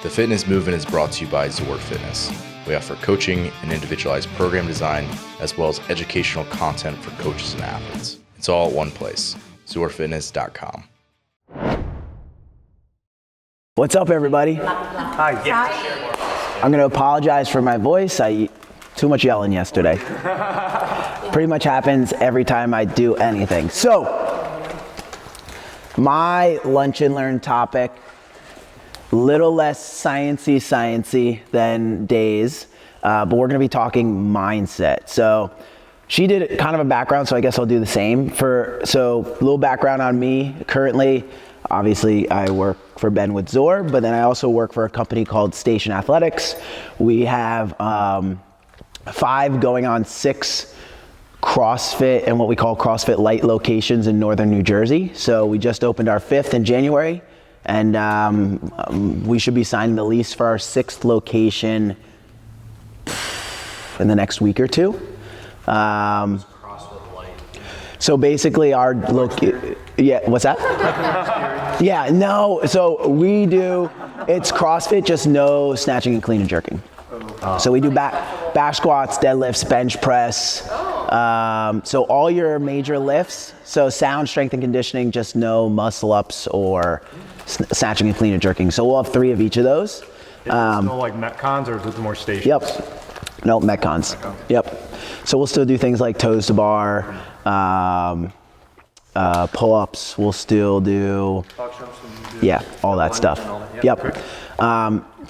The fitness movement is brought to you by Zor Fitness. We offer coaching and individualized program design, as well as educational content for coaches and athletes. It's all at one place, zorfitness.com. What's up, everybody? Hi. I'm going to apologize for my voice. I too much yelling yesterday. Pretty much happens every time I do anything. So, my lunch and learn topic, little less sciencey than Days, but we're going to be talking mindset. So, she did kind of a background, so I guess I'll do the same. So, a little background on me. Currently, obviously, I work for Ben with Zor, but then I also work for a company called Station Athletics. We have 5 going on 6 CrossFit and what we call CrossFit Light locations in northern New Jersey. So we just opened our 5th in January, and we should be signing the lease for our 6th location in the next week or two. CrossFit Light. So basically our yeah, what's that? Yeah, no, so we do, it's CrossFit, just no snatching and clean and jerking. So we do back squats, deadlifts, bench press. So all your major lifts, so sound, strength, and conditioning, just no muscle ups or snatching and clean and jerking. So we'll have 3 of each of those. No like Metcons, or is it more stations? Yep. No, Metcons. Yep. So we'll still do things like toes to bar, pull-ups. We'll still do, yeah, all that stuff. Yep.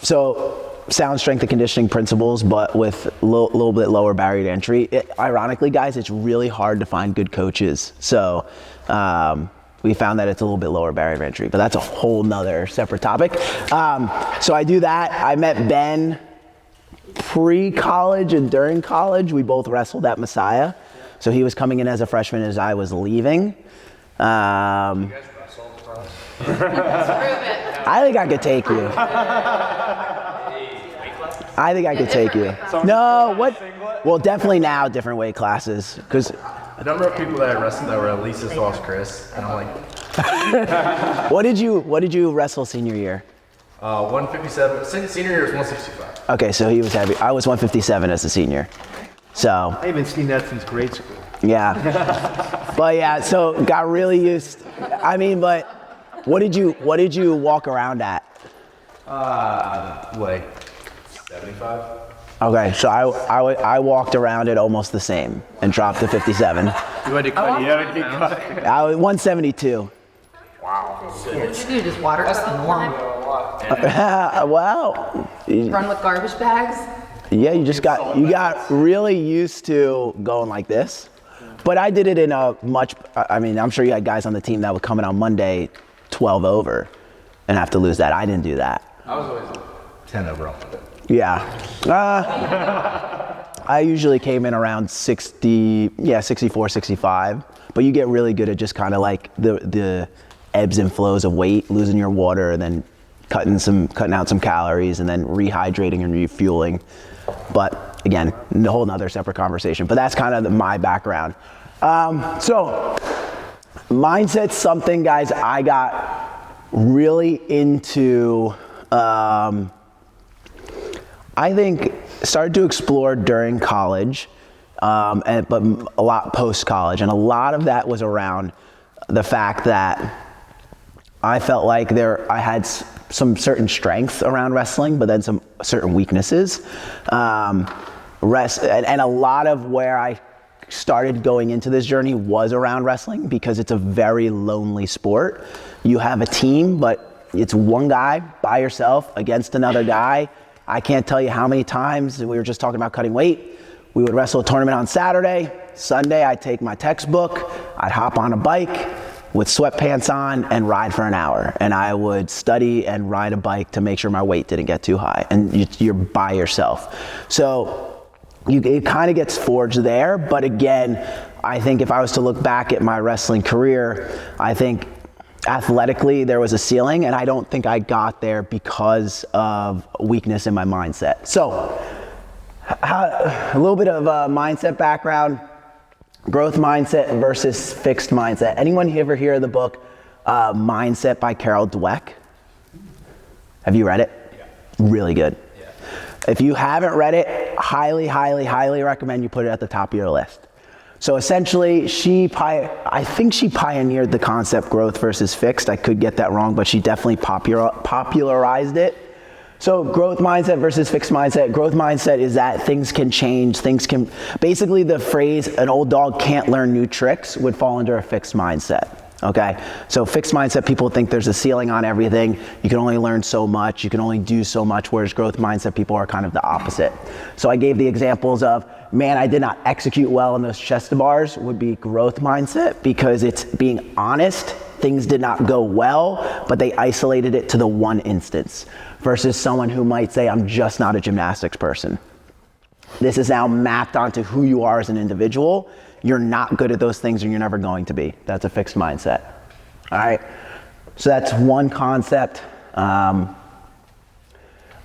So sound, strength, and conditioning principles, but with a little bit lower barrier to entry. Ironically, guys, it's really hard to find good coaches. So we found that it's a little bit lower barrier to entry, but that's a whole nother separate topic. So I do that. I met Ben pre-college and during college. We both wrestled at Messiah. So he was coming in as a freshman as I was leaving. I think I could take you. I think I could take you. No, what? Well, definitely now different weight classes, because The number of people that I wrestled that were at least as tall as Chris, and I'm like, what did you wrestle senior year? 157. Senior year was 165. Okay, so he was heavy. I was 157 as a senior. So I haven't seen that since grade school. yeah, but yeah, so got really used. I mean, but what did you walk around at? Like 75. Okay, so I walked around at almost the same and dropped to 57. You had to cut. I was 172. What do you do? Just water us the norm? Wow. Run with garbage bags? Yeah, you got really used to going like this. But I did it in a much, I mean, I'm sure you had guys on the team that would come in on Monday 12 over and have to lose that. I didn't do that. I was always 10 over on Monday. Yeah. I usually came in around 60, 64, 65. But you get really good at just kind of like the ebbs and flows of weight, losing your water, and then cutting out some calories, and then rehydrating and refueling. But again, a whole nother separate conversation. But that's kind of my background. So mindset's something, guys, I got really into. I think started to explore during college, but a lot post-college. And a lot of that was around the fact that I felt like I had some certain strengths around wrestling, but then some certain weaknesses. And a lot of where I started going into this journey was around wrestling, because it's a very lonely sport. You have a team, but it's one guy by yourself against another guy. I can't tell you how many times, we were just talking about cutting weight, we would wrestle a tournament on Saturday. Sunday, I'd take my textbook, I'd hop on a bike with sweatpants on and ride for an hour. And I would study and ride a bike to make sure my weight didn't get too high. And you're by yourself. So it kind of gets forged there. But again, I think if I was to look back at my wrestling career, I think athletically there was a ceiling, and I don't think I got there because of weakness in my mindset. So a little bit of a mindset background, growth mindset versus fixed mindset. Anyone ever hear of the book Mindset by Carol Dweck? Have you read it? Really good. If you haven't read it, highly, highly, highly recommend you put it at the top of your list. So essentially, I think she pioneered the concept growth versus fixed. I could get that wrong, but she definitely popularized it. So growth mindset versus fixed mindset. Growth mindset is that things can change, basically the phrase, an old dog can't learn new tricks would fall under a fixed mindset. Okay, so fixed mindset, people think there's a ceiling on everything. You can only learn so much, you can only do so much, whereas growth mindset people are kind of the opposite. So I gave the examples of, man, I did not execute well in those chest bars would be growth mindset, because it's being honest, things did not go well, but they isolated it to the one instance, versus someone who might say, I'm just not a gymnastics person. This is now mapped onto who you are as an individual. You're not good at those things and you're never going to be. That's a fixed mindset. All right, so that's one concept.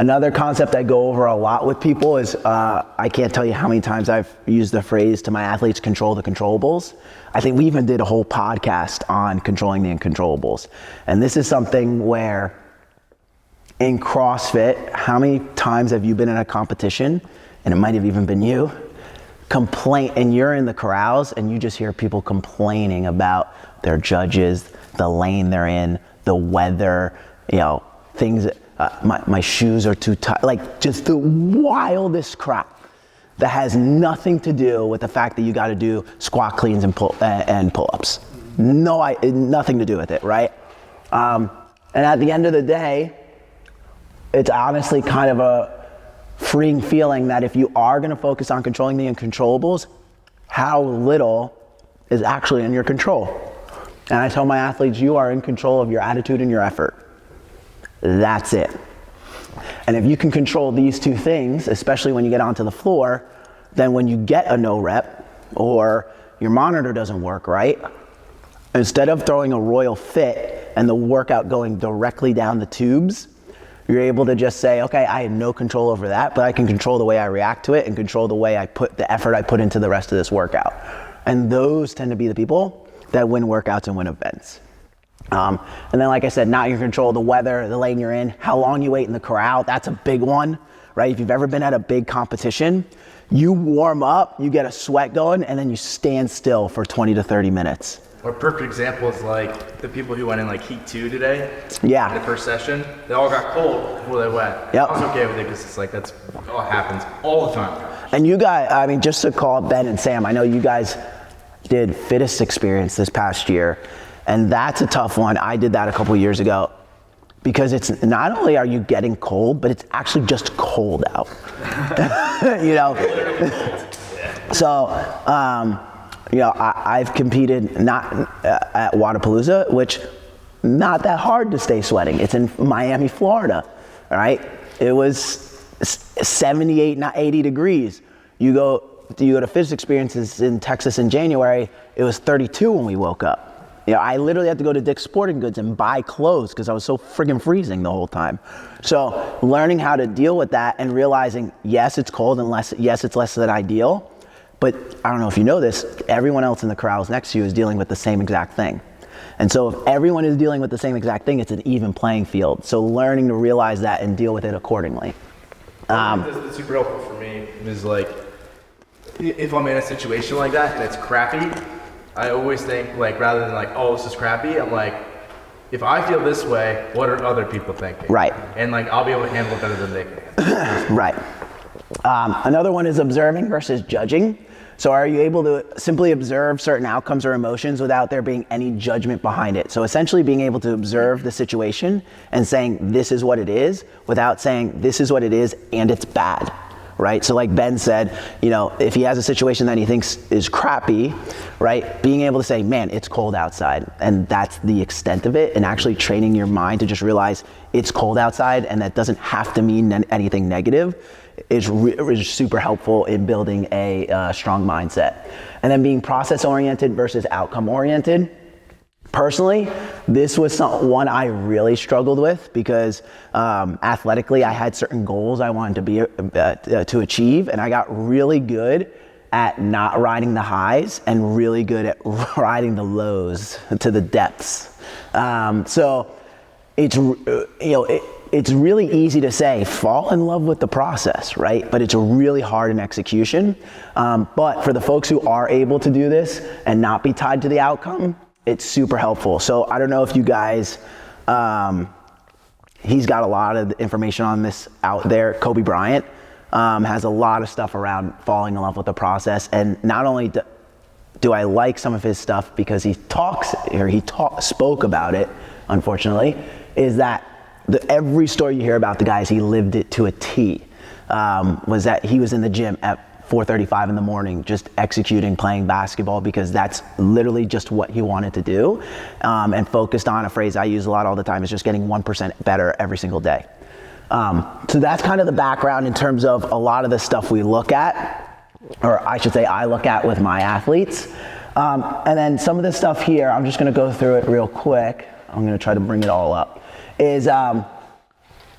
Another concept I go over a lot with people is, I can't tell you how many times I've used the phrase to my athletes, control the controllables. I think we even did a whole podcast on controlling the uncontrollables. And this is something where in CrossFit, how many times have you been in a competition, and it might have even been you, and you're in the corrals and you just hear people complaining about their judges, the lane they're in, the weather, things, my shoes are too tight, like just the wildest crap that has nothing to do with the fact that you got to do squat cleans and pull-ups. Nothing to do with it, right? And at the end of the day, it's honestly kind of a freeing feeling that if you are going to focus on controlling the uncontrollables, how little is actually in your control. And I tell my athletes, you are in control of your attitude and your effort. That's it. And if you can control these two things, especially when you get onto the floor, then when you get a no rep or your monitor doesn't work right, instead of throwing a royal fit and the workout going directly down the tubes, you're able to just say, okay, I had no control over that, but I can control the way I react to it and control the way the effort I put into the rest of this workout. And those tend to be the people that win workouts and win events. And then, like I said, not your control, the weather, the lane you're in, how long you wait in the corral, that's a big one, right? If you've ever been at a big competition, you warm up, you get a sweat going, and then you stand still for 20 to 30 minutes. A perfect example is like the people who went in like heat 2 today. Yeah. In the first session, they all got cold before they went. Yep. I was okay with it because it's like that's all happens all the time. And you guys, just to call Ben and Sam, I know you guys did fittest experience this past year, and that's a tough one. I did that a couple years ago because it's not only are you getting cold, but it's actually just cold out. So, I've competed not at Wadapalooza, which not that hard to stay sweating. It's in Miami, Florida, all right? It was 78, not 80 degrees. You go to fitness experiences in Texas in January, it was 32 when we woke up. I literally had to go to Dick's Sporting Goods and buy clothes because I was so friggin' freezing the whole time. So learning how to deal with that and realizing, yes, it's cold, and yes, it's less than ideal. But I don't know if you know this, everyone else in the corrals next to you is dealing with the same exact thing. And so if everyone is dealing with the same exact thing, it's an even playing field. So learning to realize that and deal with it accordingly. That's super helpful for me is like, if I'm in a situation like that and it's crappy, I always think like, rather than like, oh, this is crappy, I'm like, if I feel this way, what are other people thinking? Right. And like, I'll be able to handle it better than they can. Right. Another one is observing versus judging. So are you able to simply observe certain outcomes or emotions without there being any judgment behind it? So essentially being able to observe the situation and saying this is what it is without saying this is what it is and it's bad, right? So like Ben said, if he has a situation that he thinks is crappy, right? Being able to say, man, it's cold outside, and that's the extent of it, and actually training your mind to just realize it's cold outside and that doesn't have to mean anything negative is super helpful in building a strong mindset. And then being process-oriented versus outcome-oriented. Personally, this was one I really struggled with because athletically I had certain goals I wanted to achieve, and I got really good at not riding the highs and really good at riding the lows to the depths. So it's it's really easy to say, fall in love with the process, right? But it's really hard in execution. But for the folks who are able to do this and not be tied to the outcome, it's super helpful. So I don't know if you guys, he's got a lot of information on this out there. Kobe Bryant has a lot of stuff around falling in love with the process. And not only do I like some of his stuff because he spoke about it, unfortunately, is that every story you hear about the guys, he lived it to a T. Was that he was in the gym at 4:35 in the morning, just executing, playing basketball, because that's literally just what he wanted to do, and focused on a phrase I use a lot all the time, is just getting 1% better every single day. So that's kind of the background in terms of a lot of the stuff we look at, or I should say I look at with my athletes. And then some of this stuff here, I'm just gonna go through it real quick. I'm gonna try to bring it all up. Is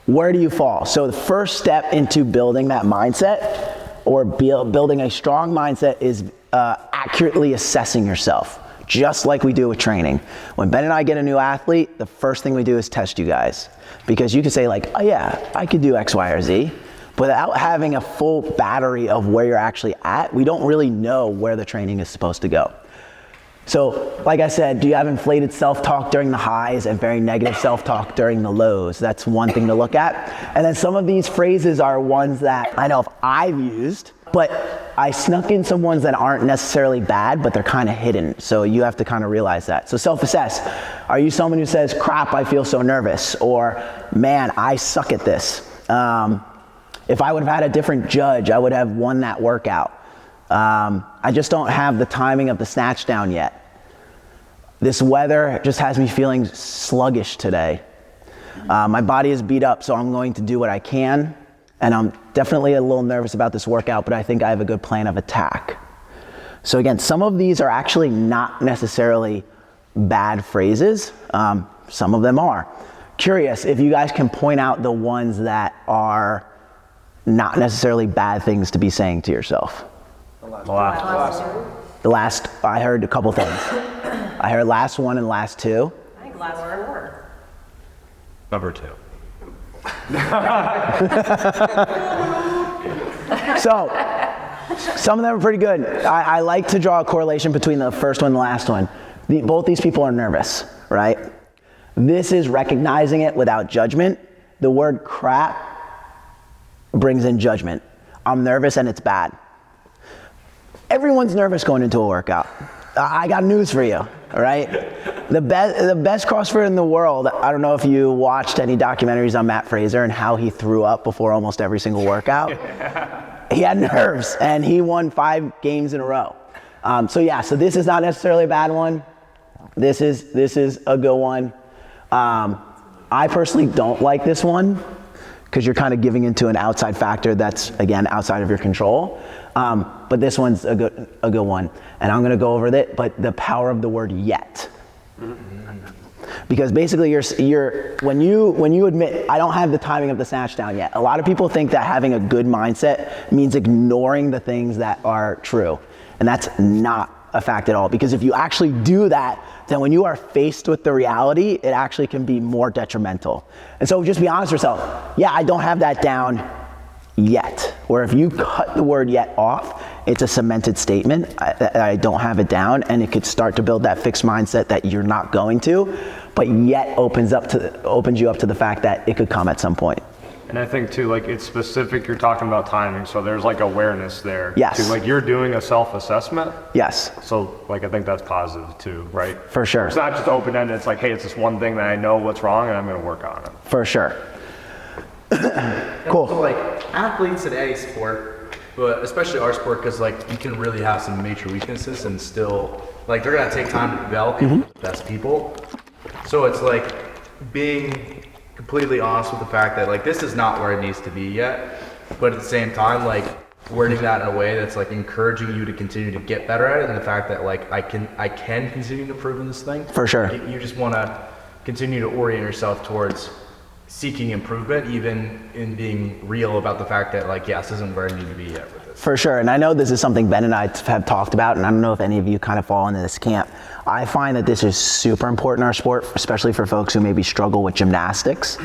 where do you fall? So the first step into building that mindset, or building a strong mindset, is accurately assessing yourself, just like we do with training. When Ben and I get a new athlete, the first thing we do is test you guys, because you can say like, oh yeah, I could do X, Y, or Z. Without having a full battery of where you're actually at, we don't really know where the training is supposed to go. So, like I said, do you have inflated self-talk during the highs and very negative self-talk during the lows? That's one thing to look at. And then some of these phrases are ones that I know if I've used, but I snuck in some ones that aren't necessarily bad, but they're kind of hidden. So you have to kind of realize that. So self-assess. Are you someone who says, crap, I feel so nervous? Or, man, I suck at this. If I would have had a different judge, I would have won that workout. I just don't have the timing of the snatch down yet. This weather just has me feeling sluggish today. My body is beat up, so I'm going to do what I can. And I'm definitely a little nervous about this workout, but I think I have a good plan of attack. So again, some of these are actually not necessarily bad phrases. Some of them are. Curious if you guys can point out the ones that are not necessarily bad things to be saying to yourself. The last, I heard a couple things. I heard last one and last two. I think last four. Number 2. So, some of them are pretty good. I like to draw a correlation between the first one and the last one. Both these people are nervous, right? This is recognizing it without judgment. The word crap brings in judgment. I'm nervous and it's bad. Everyone's nervous going into a workout. I got news for you, all right? The best CrossFitter in the world, I don't know if you watched any documentaries on Matt Fraser and how he threw up before almost every single workout. He had nerves, and he won 5 games in a row. So this is not necessarily a bad one. This is a good one. I personally don't like this one, because you're kind of giving into an outside factor that's, again, outside of your control. But this one's a good one. And I'm gonna go over it, but the power of the word yet. Because basically when you admit, I don't have the timing of the snatch down yet. A lot of people think that having a good mindset means ignoring the things that are true. And that's not a fact at all. Because if you actually do that, then when you are faced with the reality, it actually can be more detrimental. And so just be honest with yourself. Yeah, I don't have that down yet. Or if you cut the word yet off, it's a cemented statement. I don't have it down, and it could start to build that fixed mindset that you're not going to, but yet opens you up to the fact that it could come at some point. And I think too, like, it's specific, you're talking about timing, so there's like awareness there. Yes. Too. Like, you're doing a self-assessment. Yes. So like, I think that's positive too, right? For sure. It's not just open-ended, it's like, hey, it's this one thing that I know what's wrong and I'm gonna work on it. For sure. Cool. So like, athletes in any sport, but especially our sport, because like, you can really have some major weaknesses and still, like, they're gonna take time to develop the best people. So it's like being completely honest with the fact that like, this is not where it needs to be yet, but at the same time, like, wording that in a way that's like encouraging you to continue to get better at it, and the fact that like, I can continue to improve in this thing. For sure. You just want to continue to orient yourself towards seeking improvement, even in being real about the fact that like, yes, this isn't where I need to be yet with it. For sure, and I know this is something Ben and I have talked about, and I don't know if any of you kind of fall into this camp. I find that this is super important in our sport, especially for folks who maybe struggle with gymnastics,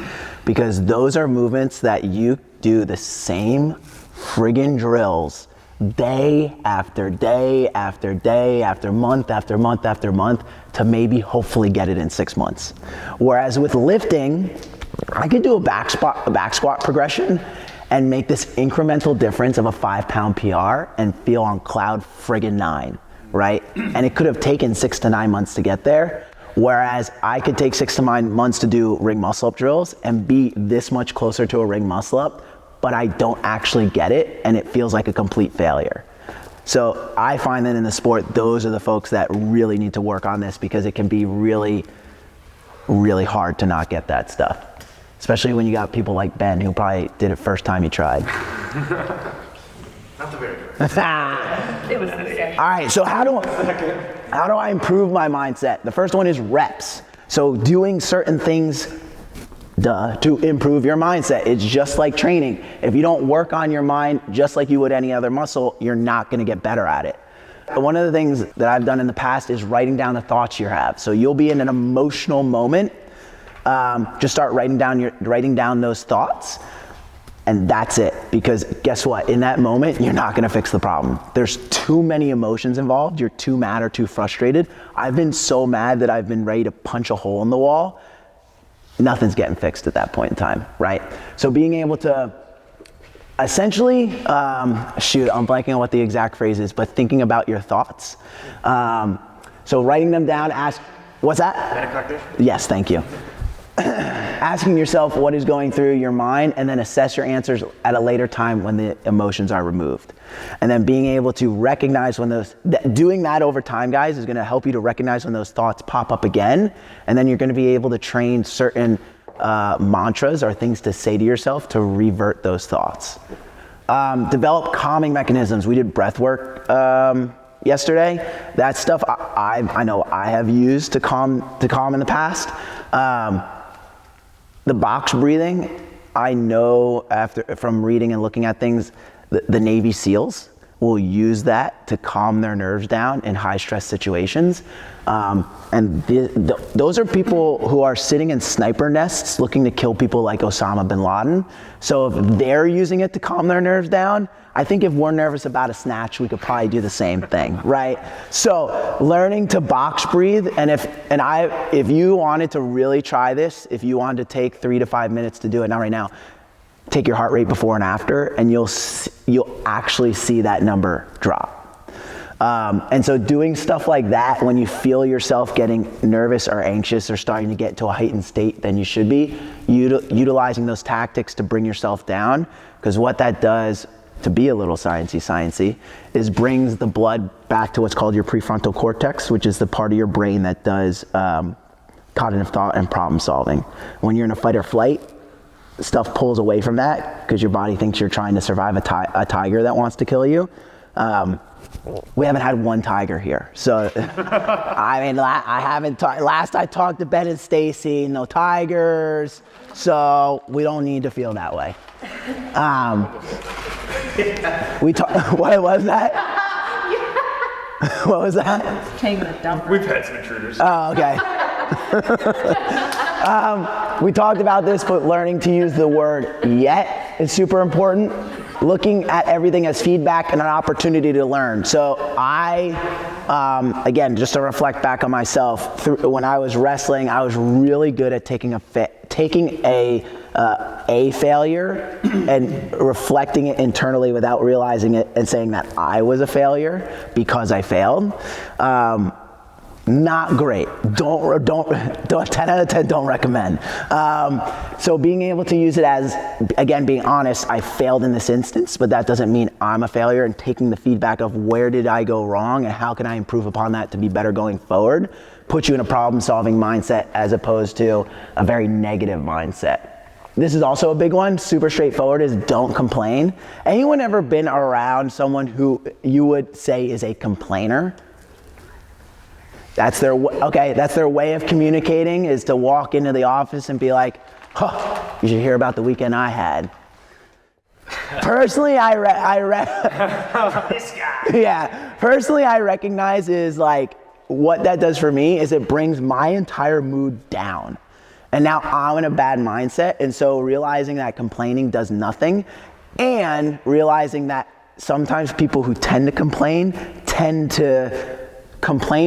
because those are movements that you do the same friggin' drills day after day after day after month after month after month to maybe hopefully get it in 6 months. Whereas with lifting, I could do a back squat progression and make this incremental difference of a 5-pound PR and feel on cloud friggin' 9, right? And it could have taken 6 to 9 months to get there. Whereas I could take 6 to 9 months to do ring muscle up drills and be this much closer to a ring muscle up, but I don't actually get it and it feels like a complete failure. So I find that in the sport, those are the folks that really need to work on this, because it can be really, really hard to not get that stuff. Especially when you got people like Ben who probably did it first time he tried. Not the very first. It was the same. All right, so how do I improve my mindset? The first one is reps. So doing certain things to improve your mindset. It's just like training. If you don't work on your mind just like you would any other muscle, you're not going to get better at it. One of the things that I've done in the past is writing down the thoughts you have. So you'll be in an emotional moment. Just start writing down those thoughts, and that's it. Because guess what? In that moment, you're not going to fix the problem. There's too many emotions involved. You're too mad or too frustrated. I've been so mad that I've been ready to punch a hole in the wall. Nothing's getting fixed at that point in time, right? So being able to essentially, I'm blanking on what the exact phrase is, but thinking about your thoughts. So writing them down, what's that? Metacognition? Yes, thank you. Asking yourself what is going through your mind, and then assess your answers at a later time when the emotions are removed. And then being able to recognize when doing that over time, guys, is going to help you to recognize when those thoughts pop up again. And then you're going to be able to train certain mantras or things to say to yourself to revert those thoughts. Develop calming mechanisms. We did breath work yesterday. That stuff I know I have used to calm in the past. The box breathing, I know from reading and looking at things, the Navy SEALs will use that to calm their nerves down in high stress situations. And those are people who are sitting in sniper nests looking to kill people like Osama bin Laden. So if they're using it to calm their nerves down, I think if we're nervous about a snatch, we could probably do the same thing, right? So learning to box breathe, and if you wanted to really try this, if you wanted to take 3 to 5 minutes to do it, not right now, take your heart rate before and after, and you'll actually see that number drop. And so doing stuff like that when you feel yourself getting nervous or anxious or starting to get to a heightened state than you should be, utilizing those tactics to bring yourself down, because what that does, to be a little sciencey, is brings the blood back to what's called your prefrontal cortex, which is the part of your brain that does cognitive thought and problem solving. When you're in a fight or flight, stuff pulls away from that because your body thinks you're trying to survive a tiger that wants to kill you. We haven't had one tiger here, so I mean, I haven't. Last I talked to Ben and Stacy, no tigers, so we don't need to feel that way. What was that? What was that? Taking a dump. We've had some intruders. Oh, okay. We talked about this, but learning to use the word yet is super important. Looking at everything as feedback and an opportunity to learn. So again, just to reflect back on myself, when I was wrestling, I was really good at taking a failure and reflecting it internally without realizing it and saying that I was a failure because I failed. Not great. Don't 10 out of 10 don't recommend. So being able to use it as, again, being honest, I failed in this instance, but that doesn't mean I'm a failure, and taking the feedback of where did I go wrong and how can I improve upon that to be better going forward, puts you in a problem-solving mindset as opposed to a very negative mindset. This is also a big one, super straightforward, is don't complain. Anyone ever been around someone who you would say is a complainer? That's their way of communicating, is to walk into the office and be like, you should hear about the weekend I had. Personally, this guy. Yeah. Personally, I recognize is like what that does for me is it brings my entire mood down. And now I'm in a bad mindset. And so realizing that complaining does nothing and realizing that sometimes people who tend to complain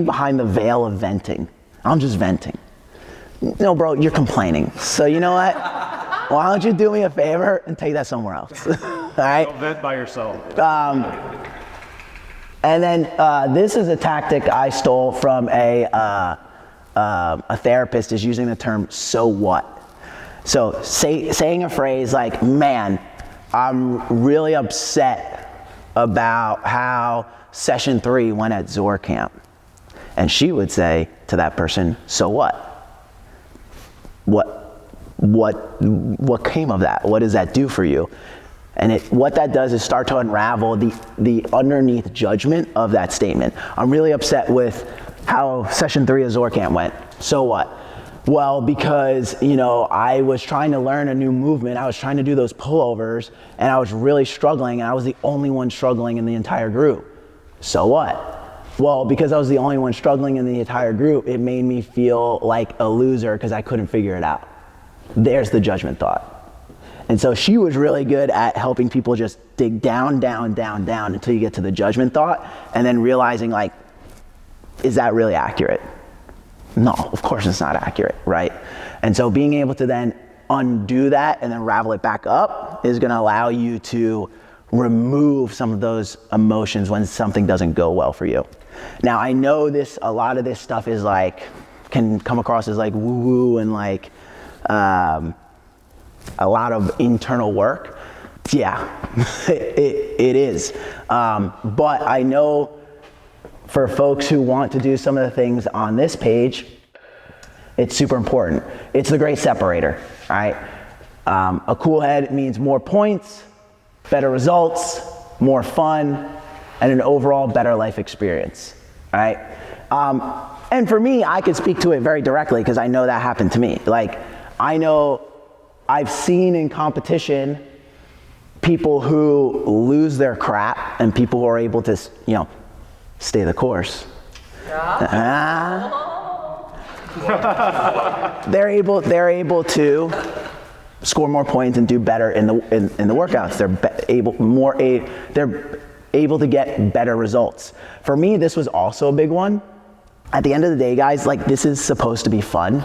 behind the veil of venting. I'm just venting. No, bro, you're complaining. So you know what? Why don't you do me a favor and take that somewhere else? All right? Don't vent by yourself. And then this is a tactic I stole from a therapist, is using the term "so what." So saying a phrase like, "Man, I'm really upset about how session 3 went at Zor camp," and she would say to that person, "So what? What came of that? What does that do for you?" And what that does is start to unravel the underneath judgment of that statement. I'm really upset with how session 3 of Zor camp went. So what? Well, because, I was trying to learn a new movement. I was trying to do those pullovers and I was really struggling, and I was the only one struggling in the entire group. So what? Well, because I was the only one struggling in the entire group, it made me feel like a loser because I couldn't figure it out. There's the judgment thought. And so she was really good at helping people just dig down, down, down, down until you get to the judgment thought, and then realizing, like, is that really accurate? No, of course it's not accurate, right? And so being able to then undo that and then ravel it back up is gonna allow you to remove some of those emotions when something doesn't go well for you. Now, I know a lot of this stuff is like, can come across as like woo-woo and like, a lot of internal work. Yeah, it is. But I know for folks who want to do some of the things on this page, it's super important. It's the great separator, right? A cool head means more points, better results, more fun, and an overall better life experience, right? And for me, I can speak to it very directly because I know that happened to me. Like, I know I've seen in competition people who lose their crap and people who are able to, stay the course. They're able to score more points and do better in the workouts. They're able to get better results. For me, this was also a big one. At the end of the day, guys, like, this is supposed to be fun.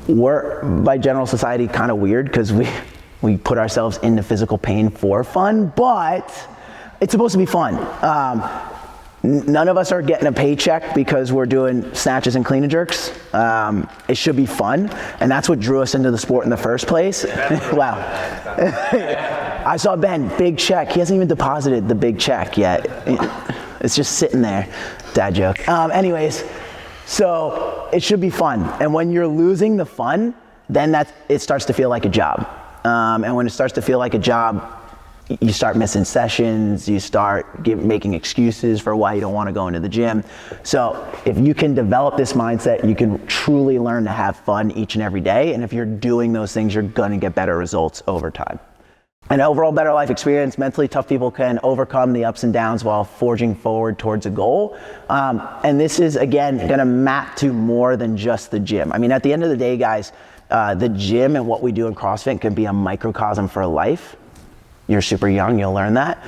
We're, by general society, kind of weird because we put ourselves into physical pain for fun, but it's supposed to be fun. None of us are getting a paycheck because we're doing snatches and clean and jerks. It should be fun, and that's what drew us into the sport in the first place. Wow. I saw Ben, big check. He hasn't even deposited the big check yet. It's just sitting there. Dad joke. Anyways, so it should be fun. And when you're losing the fun, then it starts to feel like a job. And when it starts to feel like a job, you start missing sessions, you start making excuses for why you don't want to go into the gym. So if you can develop this mindset, you can truly learn to have fun each and every day. And if you're doing those things, you're going to get better results over time. An overall better life experience, mentally tough people can overcome the ups and downs while forging forward towards a goal. And this is, again, going to map to more than just the gym. I mean, at the end of the day, guys, the gym and what we do in CrossFit can be a microcosm for life. You're super young, you'll learn that.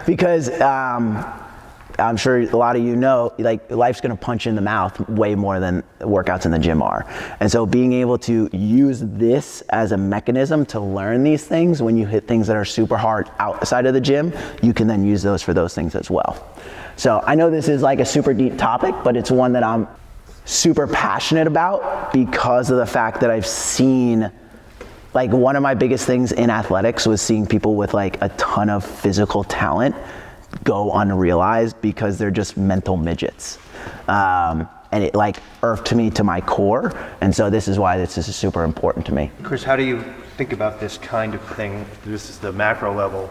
Because I'm sure a lot of you know, like, life's gonna punch you in the mouth way more than workouts in the gym are. And so being able to use this as a mechanism to learn these things, when you hit things that are super hard outside of the gym, you can then use those for those things as well. So I know this is like a super deep topic, but it's one that I'm super passionate about because of the fact that I've seen, like, one of my biggest things in athletics was seeing people with like a ton of physical talent go unrealized because they're just mental midgets. And it like irked me to my core. And so this is why this is super important to me. Chris, how do you think about this kind of thing? This is the macro level,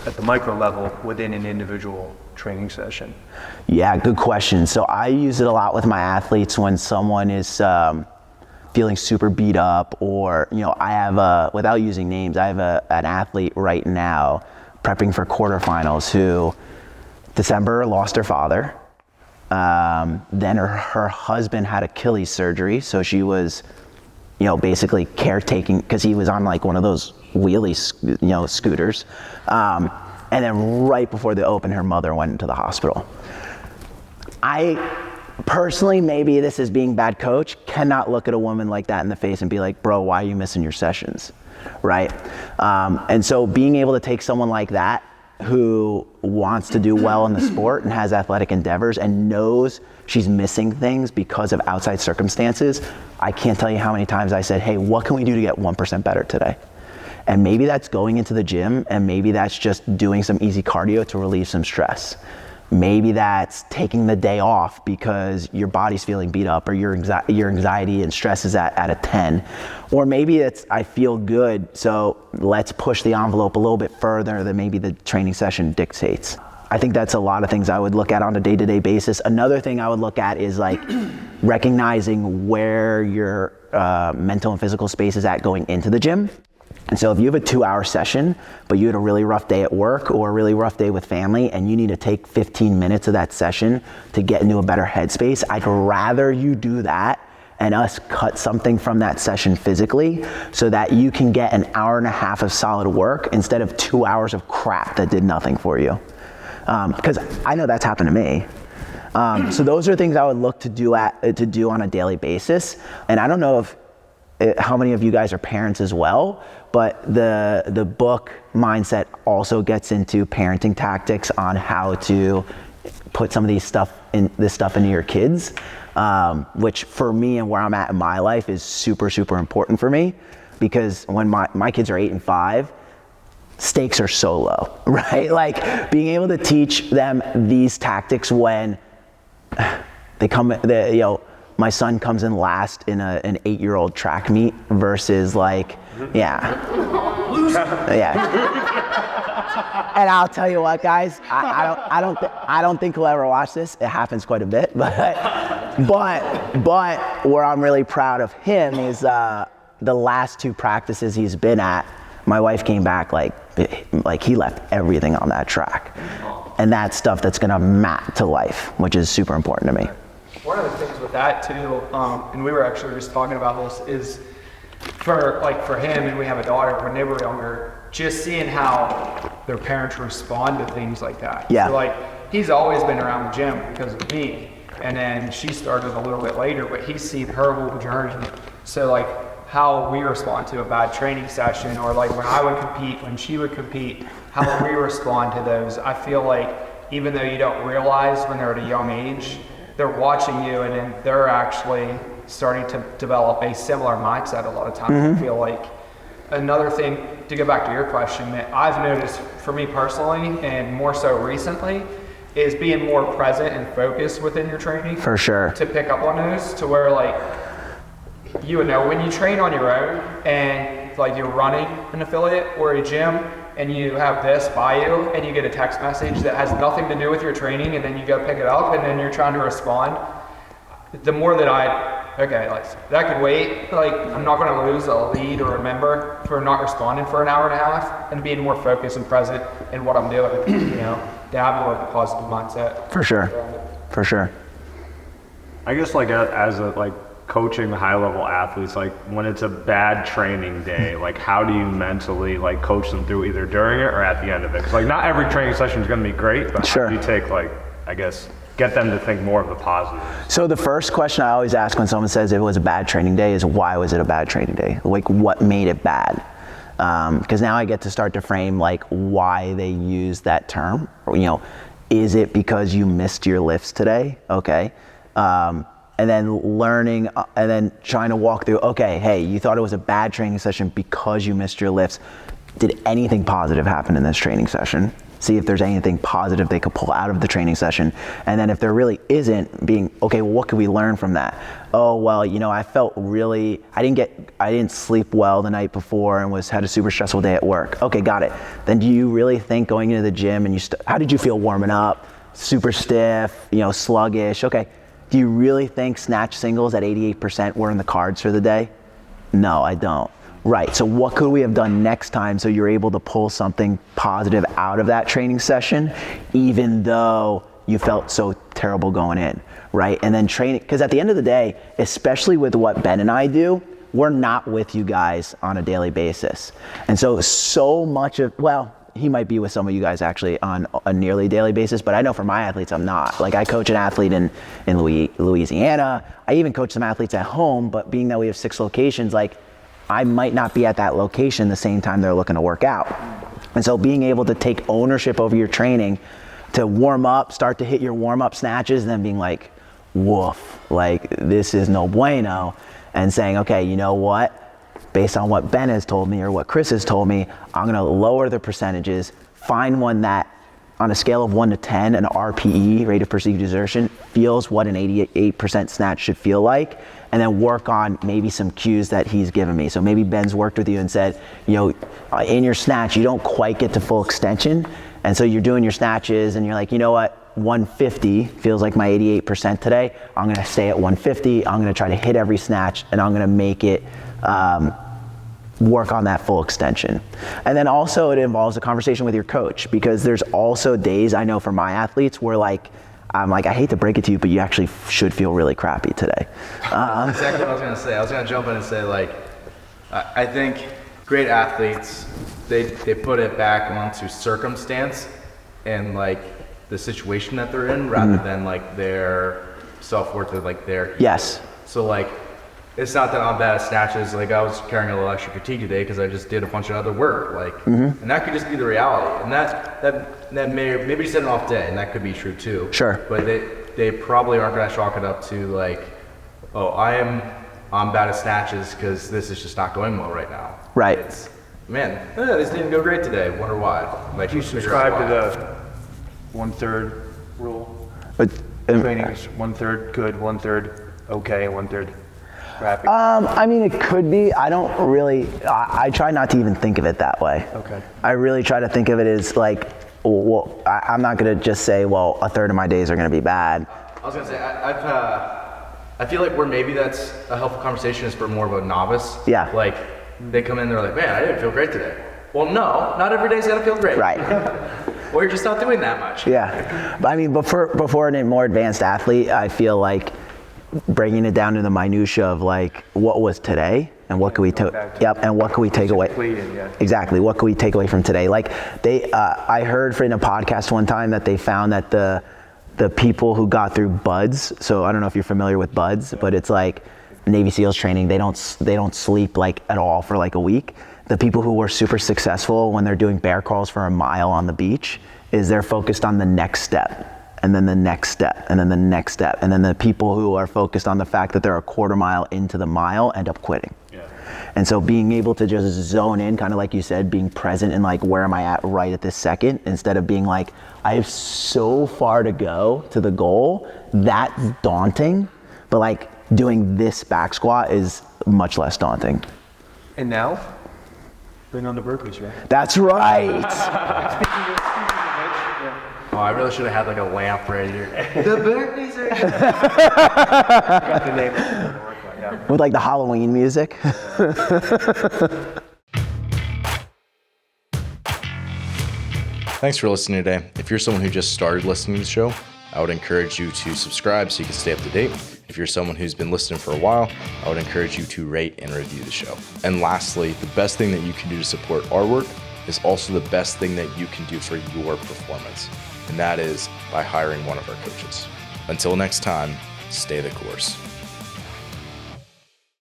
at the micro level within an individual training session. Yeah, good question. So I use it a lot with my athletes when someone is feeling super beat up, or, I have without using names, I have an athlete right now prepping for quarterfinals who December lost her father. Then her husband had Achilles surgery, so she was, basically caretaking, because he was on like one of those wheelie, scooters. And then right before the Open, her mother went into the hospital. I personally, maybe this is being bad coach, cannot look at a woman like that in the face and be like, bro, why are you missing your sessions, right? And so being able to take someone like that who wants to do well in the sport and has athletic endeavors and knows she's missing things because of outside circumstances, I can't tell you how many times I said, hey, what can we do to get 1% better today? And maybe that's going into the gym, and maybe that's just doing some easy cardio to relieve some stress. Maybe that's taking the day off because your body's feeling beat up, or your anxiety and stress is at a 10. Or maybe it's, I feel good, so let's push the envelope a little bit further than maybe the training session dictates. I think that's a lot of things I would look at on a day-to-day basis. Another thing I would look at is like recognizing where your mental and physical space is at going into the gym. And so if you have a 2-hour session, but you had a really rough day at work or a really rough day with family, and you need to take 15 minutes of that session to get into a better headspace, I'd rather you do that and us cut something from that session physically so that you can get an hour and a half of solid work instead of 2 hours of crap that did nothing for you. Because I know that's happened to me. So those are things I would look to do on a daily basis. And I don't know how many of you guys are parents as well, but the book Mindset also gets into parenting tactics on how to put some of this stuff into your kids, which for me and where I'm at in my life is super, super important for me, because when my kids are 8 and 5, stakes are so low, right? Like being able to teach them these tactics when my son comes in last in an 8-year-old track meet versus like, yeah. And I'll tell you what, guys, I don't think he'll ever watch this. It happens quite a bit, but where I'm really proud of him is the last 2 practices he's been at, my wife came back like he left everything on that track. And that's stuff that's gonna map to life, which is super important to me. One of the things with that too, and we were actually just talking about this, is for him, and we have a daughter, when they were younger, just seeing how their parents respond to things like that. Yeah. So he's always been around the gym because of me, and then she started a little bit later, but he's seen her whole journey. So how we respond to a bad training session, or when I would compete, when she would compete, how we respond to those. I feel like even though you don't realize when they're at a young age, they're watching you, and then they're actually starting to develop a similar mindset a lot of times. Mm-hmm. I feel like another thing, to go back to your question, that I've noticed for me personally, and more so recently, is being more present and focused within your training. For sure. To pick up on those, to where you would know when you train on your own and you're running an affiliate or a gym, and you have this by you, and you get a text message that has nothing to do with your training, and then you go pick it up, and then you're trying to respond. The more that that could wait. I'm not going to lose a lead or a member for not responding for an hour and a half, and being more focused and present in what I'm doing. To have more of a positive mindset. For sure. For sure. I guess as a coaching high-level athletes, when it's a bad training day, how do you mentally coach them through either during it or at the end of it? Because not every training session is going to be great, but sure. How do you take I guess get them to think more of the positive? So the first question I always ask when someone says it was a bad training day is, why was it a bad training day? What made it bad? Because now I get to start to frame why they use that term. Is it because you missed your lifts today? Okay. And then learning, and then trying to walk through, okay, hey, you thought it was a bad training session because you missed your lifts. Did anything positive happen in this training session? See if there's anything positive they could pull out of the training session. And then if there really isn't, being, okay, well, what could we learn from that? Oh, well, I felt really, I didn't sleep well the night before and had a super stressful day at work. Okay, got it. Then do you really think going into the gym and how did you feel warming up? Super stiff, sluggish, okay. Do you really think snatch singles at 88% were in the cards for the day? No, I don't. Right, so what could we have done next time so you're able to pull something positive out of that training session, even though you felt so terrible going in, right? And then training, because at the end of the day, especially with what Ben and I do, we're not with you guys on a daily basis. And so much of, well, he might be with some of you guys actually on a nearly daily basis, but I know for my athletes, I'm not. Like I coach an athlete in Louisiana. I even coach some athletes at home, but being that we have 6 locations, like I might not be at that location the same time they're looking to work out. And so being able to take ownership over your training, to warm up, start to hit your warm up snatches, and then being like, woof, like this is no bueno, and saying, okay, you know what? Based on what Ben has told me or what Chris has told me, I'm gonna lower the percentages, find one that on a scale of 1 to 10, an RPE, rate of perceived exertion, feels what an 88% snatch should feel like, and then work on maybe some cues that he's given me. So maybe Ben's worked with you and said, you know, in your snatch, you don't quite get to full extension, and so you're doing your snatches and you're like, you know what, 150 feels like my 88% today. I'm gonna stay at 150, I'm gonna try to hit every snatch, and I'm gonna make it work on that full extension. And then also it involves a conversation with your coach, because there's also days I know for my athletes where like, I'm like, I hate to break it to you, but you actually should feel really crappy today. That's exactly what I was gonna say. I was gonna jump in and say like, I think great athletes, they put it back onto circumstance and like the situation that they're in rather than like their self-worth or like their Yes. So like, it's not that I'm bad at snatches. Like I was carrying a little extra fatigue today because I just did a bunch of other work. Like, and that could just be the reality. And that maybe just had an off day, and that could be true too. Sure. But they probably aren't gonna chalk it up to like, oh, I'm bad at snatches because this is just not going well right now. Right. It's, man, this didn't go great today. Wonder why? Like You let's figure subscribe out to why. the 1/3 rule. But, Training is 1/3 good, 1/3 okay, and 1/3 crappy. I mean, it could be. I don't really, I try not to even think of it that way. Okay. I really try to think of it as like, well, I'm not gonna just say, well, a third of my days are gonna be bad. I was gonna say I feel like where maybe that's a helpful conversation is for more of a novice. Yeah. Like they come in, they're like, man, I didn't feel great today. Well, no, not every day's gonna feel great. Right. Or you're just not doing that much. Yeah. But I mean, before a more advanced athlete, I feel like bringing it down to the minutia of like, what was today and what could we take? Yep. And what could we take away? Yeah. Exactly. What could we take away from today? Like I heard in a podcast one time that they found that the people who got through BUDS, so I don't know if you're familiar with BUDS, but it's like Navy SEALs training. They don't sleep like at all for like a week. The people who were super successful when they're doing bear crawls for a mile on the beach is they're focused on the next step, and then the next step, and then the next step. And then the people who are focused on the fact that they're a quarter mile into the mile end up quitting. Yeah. And so being able to just zone in, kind of like you said, being present and like, where am I at right at this second, instead of being like, I have so far to go to the goal, that's daunting, but like doing this back squat is much less daunting. And now, bring on the Berkeley show. That's right. Oh, I really should have had like a lamp right here. The Berkeley's are Got the name. Yeah. With like the Halloween music. Thanks for listening today. If you're someone who just started listening to the show, I would encourage you to subscribe so you can stay up to date. If you're someone who's been listening for a while, I would encourage you to rate and review the show. And lastly, the best thing that you can do to support our work is also the best thing that you can do for your performance. And that is by hiring one of our coaches. Until next time, stay the course.